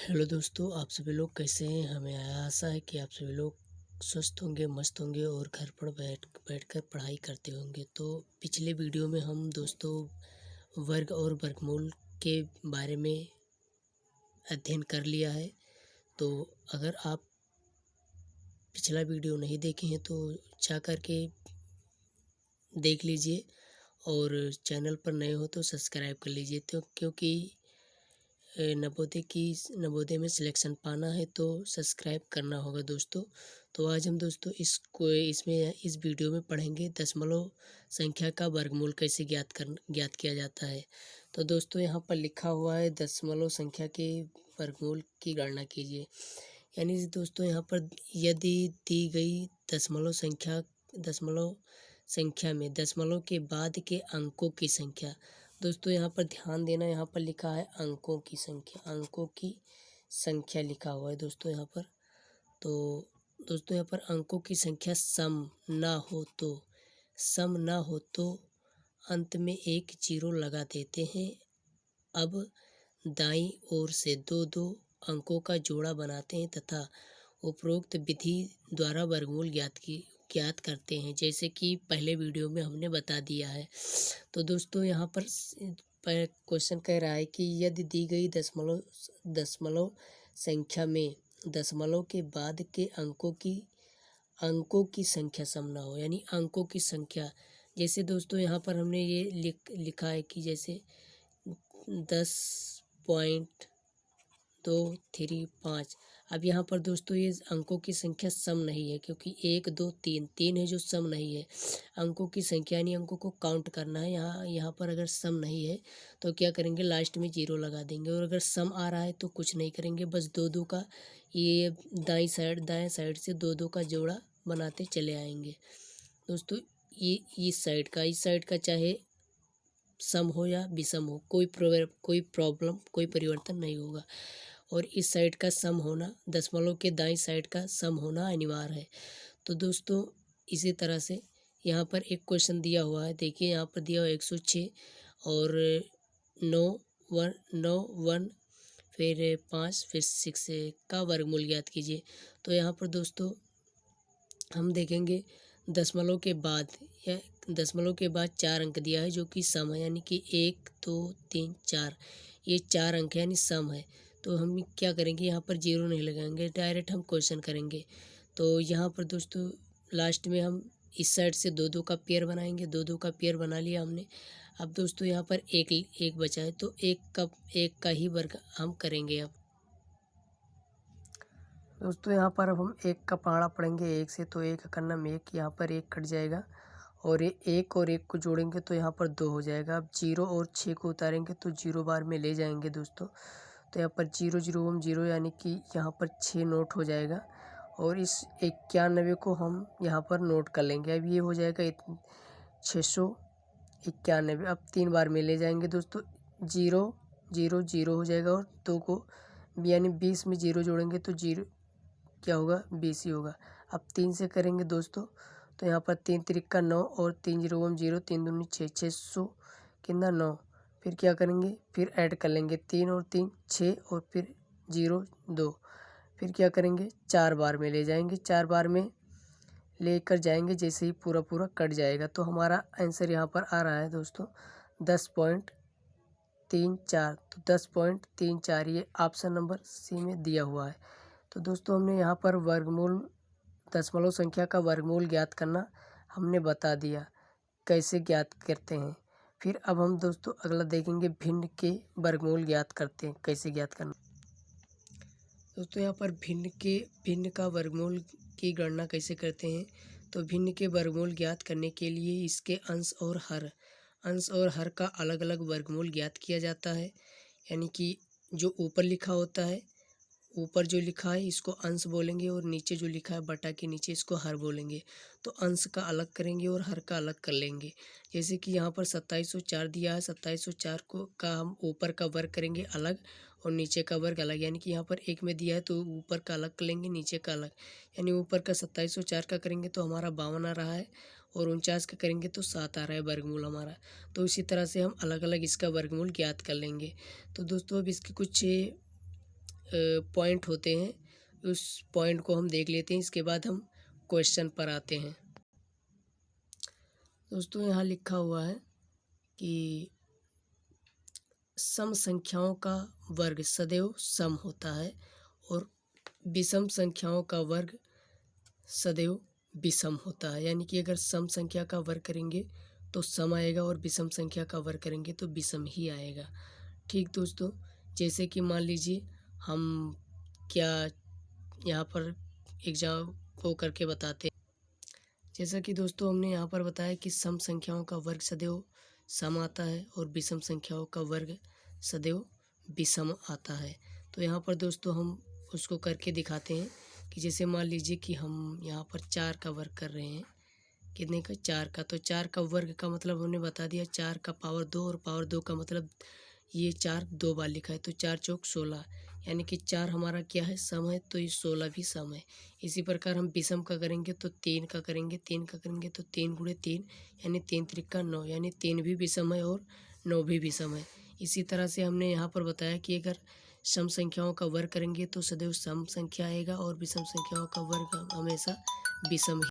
Hello दोस्तों, आप सभी लोग कैसे हैं। हमें आशा है कि आप सभी लोग स्वस्थ होंगे, मस्त होंगे और घर पर बैठकर पढ़ाई करते होंगे। तो पिछले वीडियो में हम दोस्तों वर्ग और वर्गमूल के बारे में अध्ययन कर लिया है। तो अगर आप पिछला वीडियो नहीं देखे हैं तो जा कर के देख लीजिए और चैनल पर नए हो तो सब्सक्राइब कर लीजिए। तो क्योंकि नवोदय में सिलेक्शन पाना है तो सब्सक्राइब करना होगा दोस्तों। तो आज हम दोस्तों इस वीडियो में पढ़ेंगे दशमलव संख्या का वर्गमूल कैसे ज्ञात किया जाता है। तो दोस्तों यहाँ पर लिखा हुआ है दशमलव संख्या के वर्गमूल की गणना कीजिए। यानी दोस्तों यहाँ पर यदि दी गई दशमलव संख्या में दशमलव के बाद के अंकों की संख्या, दोस्तों यहाँ पर ध्यान देना, यहाँ पर लिखा है अंकों की संख्या लिखा हुआ है दोस्तों यहाँ पर। तो दोस्तों यहाँ पर अंकों की संख्या सम ना हो तो अंत में एक जीरो लगा देते हैं। अब दाईं ओर से दो दो अंकों का जोड़ा बनाते हैं तथा उपरोक्त विधि द्वारा वर्गमूल ज्ञात करते हैं, जैसे कि पहले वीडियो में हमने बता दिया है। तो दोस्तों यहाँ पर क्वेश्चन कह रहा है कि यदि दी गई दशमलव संख्या में दशमलव के बाद के अंकों की संख्या सम ना हो, यानी अंकों की संख्या, जैसे दोस्तों यहाँ पर हमने ये लिखा है कि जैसे 10.235। अब यहाँ पर दोस्तों ये अंकों की संख्या सम नहीं है, क्योंकि 1 2 3 है जो सम नहीं है। अंकों की संख्या यानी अंकों को काउंट करना है। यहाँ पर अगर सम नहीं है तो क्या करेंगे, लास्ट में जीरो लगा देंगे। और अगर सम आ रहा है तो कुछ नहीं करेंगे, बस दो दो का ये दाएं साइड से दो दो का जोड़ा बनाते चले आएंगे दोस्तों। ये इस साइड का चाहे सम हो या विषम हो, कोई प्रॉब्लम, कोई परिवर्तन नहीं होगा। और इस साइड का सम होना, दशमलव के दाईं साइड का सम होना अनिवार्य है। तो दोस्तों इसी तरह से यहाँ पर एक क्वेश्चन दिया हुआ है, देखिए यहाँ पर दिया हुआ 106 और 9 1 फिर 5 फिर 6 का वर्गमूल ज्ञात कीजिए। तो यहाँ पर दोस्तों हम देखेंगे दशमलव के बाद 4 अंक दिया है जो कि सम है, यानी कि 1 2 3 4, ये 4 अंक है यानी सम है। तो हम क्या करेंगे, यहाँ पर जीरो नहीं लगाएंगे, डायरेक्ट हम क्वेश्चन करेंगे। तो यहाँ पर दोस्तों लास्ट में हम इस साइड से दो दो का पेयर बनाएंगे, दो दो का पेयर बना लिया हमने। अब दोस्तों यहाँ पर एक बचा है तो एक का ही वर्ग हम करेंगे। अब दोस्तों यहाँ पर अब हम एक का पहाड़ा पढ़ेंगे एक से, तो एक करना में एक, यहाँ पर एक कट जाएगा और एक और एक को जोड़ेंगे तो यहाँ पर 2 हो जाएगा। अब 0 और 6 को उतारेंगे तो 0 बार में ले जाएंगे दोस्तों। तो यहाँ पर 0 0 हम 0, यानी कि यहाँ पर 6 नोट हो जाएगा। और इस 91 को हम यहाँ पर नोट कर लेंगे। अब ये हो जाएगा 691। अब 3 बार में ले जाएंगे दोस्तों, 0 0 0 हो जाएगा और 2 को यानी 20 में 0 जोड़ेंगे तो 0 क्या होगा, 20 ही होगा। अब 3 से करेंगे दोस्तों, तो यहाँ पर 3 त्रिका 9 और 3 0 0, 3 दूनी 6, 600 कितना 9। फिर क्या करेंगे, फिर ऐड कर लेंगे 3 और 3 6 और फिर 0 2। फिर क्या करेंगे, 4 बार में ले जाएंगे, 4 बार में लेकर जाएंगे, जैसे ही पूरा कट जाएगा तो हमारा आंसर यहाँ पर आ रहा है दोस्तों 10.34। तो 10.34 ये ऑप्शन नंबर सी में दिया हुआ है। तो दोस्तों हमने यहाँ पर दशमलव संख्या का वर्गमूल ज्ञात करना हमने बता दिया, कैसे ज्ञात करते हैं। फिर अब हम दोस्तों अगला देखेंगे भिन्न के वर्गमूल ज्ञात करते हैं, कैसे ज्ञात करना। दोस्तों यहाँ पर भिन्न का वर्गमूल की गणना कैसे करते हैं। तो भिन्न के वर्गमूल ज्ञात करने के लिए इसके अंश और हर का अलग अलग वर्गमूल ज्ञात किया जाता है। यानी कि जो ऊपर लिखा होता है, ऊपर जो लिखा है इसको अंश बोलेंगे और नीचे जो लिखा है बटा के नीचे इसको हर बोलेंगे। तो अंश का अलग करेंगे और हर का अलग कर लेंगे। जैसे कि यहाँ पर 2704 दिया है, 2704 का हम ऊपर का वर्ग करेंगे अलग और नीचे का वर्ग अलग। यानी कि यहाँ पर 1 में दिया है तो ऊपर का अलग कर लेंगे, नीचे का अलग। यानी ऊपर का 2704 का करेंगे तो हमारा 52 आ रहा है और 49 का करेंगे तो 7 आ रहा है वर्गमूल हमारा। तो इसी तरह से हम अलग अलग इसका वर्गमूल ज्ञात कर लेंगे। तो दोस्तों अब इसकी कुछ पॉइंट होते हैं उस पॉइंट को हम देख लेते हैं, इसके बाद हम क्वेश्चन पर आते हैं। दोस्तों यहाँ लिखा हुआ है कि सम संख्याओं का वर्ग सदैव सम होता है और विषम संख्याओं का वर्ग सदैव विषम होता है। यानी कि अगर सम संख्या का वर्ग करेंगे तो सम आएगा और विषम संख्या का वर्ग करेंगे तो विषम ही आएगा। ठीक दोस्तों, जैसे कि मान लीजिए हम क्या यहाँ पर एग्जाम को करके बताते हैं। जैसा कि दोस्तों हमने यहाँ पर बताया कि सम संख्याओं का वर्ग सदैव सम आता है और विषम संख्याओं का वर्ग सदैव विषम आता है। तो यहाँ पर दोस्तों हम उसको करके दिखाते हैं कि जैसे मान लीजिए कि हम यहाँ पर 4 का वर्ग कर रहे हैं। कितने का? 4 का। तो 4 का वर्ग का मतलब हमने बता दिया, 4 का पावर 2 और पावर 2 का मतलब ये 4 2 बार लिखा है तो 4 चौक 16, यानी कि 4 हमारा क्या है? सम है, तो ये 16 भी सम है। इसी प्रकार हम विषम का करेंगे तो 3 का करेंगे, 3 का करेंगे तो 3 गुणे 3 यानी 3 त्रिका 9, यानी 3 भी विषम है और 9 भी विषम है। इसी तरह से हमने यहाँ पर बताया कि अगर सम संख्याओं का वर्ग करेंगे तो सदैव सम संख्या आएगा और विषम संख्याओं का वर्ग हमेशा विषम